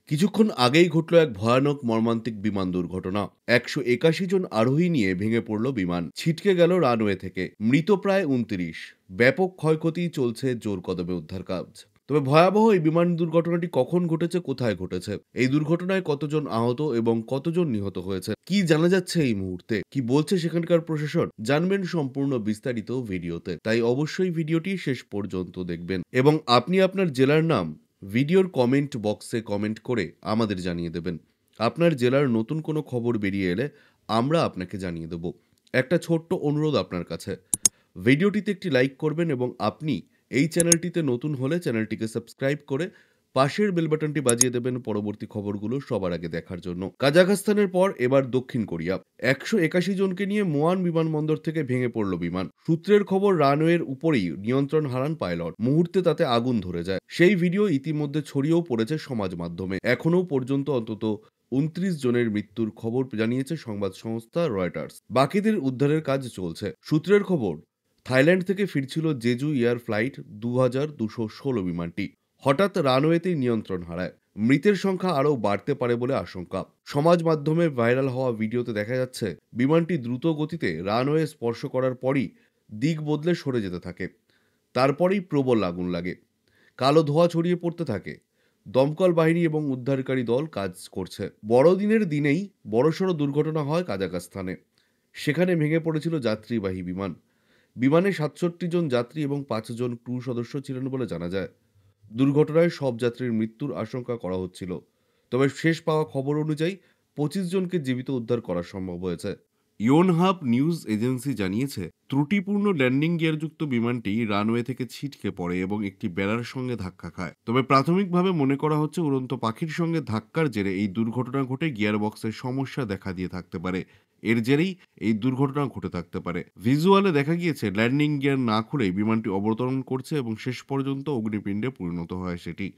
কিছুক্ষণ আগেই ঘটল এক ভয়ানক মর্মান্তিক বিমান দুর্ঘটনা। ১৮১ জন আরোহী নিয়ে ভেঙে পড়ল বিমান, ছিটকে গেল রানওয়ে থেকে। মৃত প্রায় ২৯। ব্যাপক ক্ষয়ক্ষতি, চলছে জোর কদমে উদ্ধার কাজ। তবে ভয়াবহ এই বিমান দুর্ঘটনাটি কখন ঘটেছে, কোথায় ঘটেছে, এই দুর্ঘটনায় কতজন আহত এবং কতজন নিহত হয়েছে, কি জানা যাচ্ছে এই মুহূর্তে, কি বলছে সেখানকার প্রশাসন, জানবেন সম্পূর্ণ বিস্তারিত ভিডিওতে। তাই অবশ্যই ভিডিওটি শেষ পর্যন্ত দেখবেন এবং আপনি আপনার জেলার নাম ভিডিওর কমেন্ট বক্সে কমেন্ট করে আমাদের জানিয়ে দেবেন। আপনার জেলার নতুন কোনো খবর বেরিয়ে এলে আমরা আপনাকে জানিয়ে দেব। একটা ছোট্ট অনুরোধ আপনার কাছে, ভিডিওটিতে একটি লাইক করবেন এবং আপনি এই চ্যানেলটিতে নতুন হলে চ্যানেলটিকে সাবস্ক্রাইব করে পাশের বেল বাটনটি বাজিয়ে দেবেন পরবর্তী খবরগুলো সবার আগে দেখার জন্য। কাজাখস্তানের পর এবার দক্ষিণ কোরিয়া। ১৮১ জনকে নিয়ে মোয়ান বিমানবন্দর থেকে ভেঙে পড়ল বিমান। সূত্রের খবর, রানওয়ের উপরেই নিয়ন্ত্রণ হারান পাইলট। মুহূর্তে তাতে আগুন ধরে যায়। সেই ভিডিও ইতিমধ্যে ছড়িয়েও পড়েছে সমাজ মাধ্যমে। এখনও পর্যন্ত অন্তত ২৯ জনের মৃত্যুর খবর জানিয়েছে সংবাদ সংস্থা রয়টার্স। বাকিদের উদ্ধারের কাজ চলছে। সূত্রের খবর, থাইল্যান্ড থেকে ফিরছিল জেজু এয়ার ফ্লাইট ২২১৬ বিমানটি হঠাৎ রানওয়েতেই নিয়ন্ত্রণ হারায়। মৃতের সংখ্যা আরও বাড়তে পারে বলে আশঙ্কা। সমাজ মাধ্যমে ভাইরাল হওয়া ভিডিওতে দেখা যাচ্ছে বিমানটি দ্রুত গতিতে রানওয়ে স্পর্শ করার পরই দিক বদলে সরে যেতে থাকে। তারপরেই প্রবল আগুন লাগে। কালো ধোঁয়া ছড়িয়ে পড়তে থাকে। দমকল বাহিনী এবং উদ্ধারকারী দল কাজ করছে। বড়দিনের দিনেই বড়সড় দুর্ঘটনা হয় কাজাখস্তানে। সেখানে ভেঙে পড়েছিল যাত্রীবাহী বিমান। বিমানে ৬৭ জন যাত্রী এবং ৫ জন ক্রু সদস্য ছিলেন বলে জানা যায়। দুর্ঘটনায় সব যাত্রীর মৃত্যুর আশঙ্কা করা হচ্ছিল। তবে শেষ পাওয়া খবর অনুযায়ী ২৫ জনকে জীবিত উদ্ধার করা সম্ভব হয়েছে। ইয়োনহাপ নিউজ এজেন্সি জানিয়েছে, ত্রুটিপূর্ণ ল্যান্ডিং গিয়ারযুক্ত বিমানটি রানওয়ে থেকে ছিটকে পড়ে এবং একটি বেড়ার সঙ্গে ধাক্কা খায়। তবে প্রাথমিকভাবে মনে করা হচ্ছে উড়ন্ত পাখির সঙ্গে ধাক্কার জেরে এই দুর্ঘটনা ঘটে গিয়ারবক্সের সমস্যা দেখা দিয়ে থাকতে পারে। এর জেরেই এই দুর্ঘটনা ঘটে থাকতে পারে। ভিজুয়ালে দেখা গিয়েছে ল্যান্ডিং গিয়ার না খুলেই বিমানটি অবতরণ করছে এবং শেষ পর্যন্ত অগ্নিপিণ্ডে পরিণত হয় সেটি।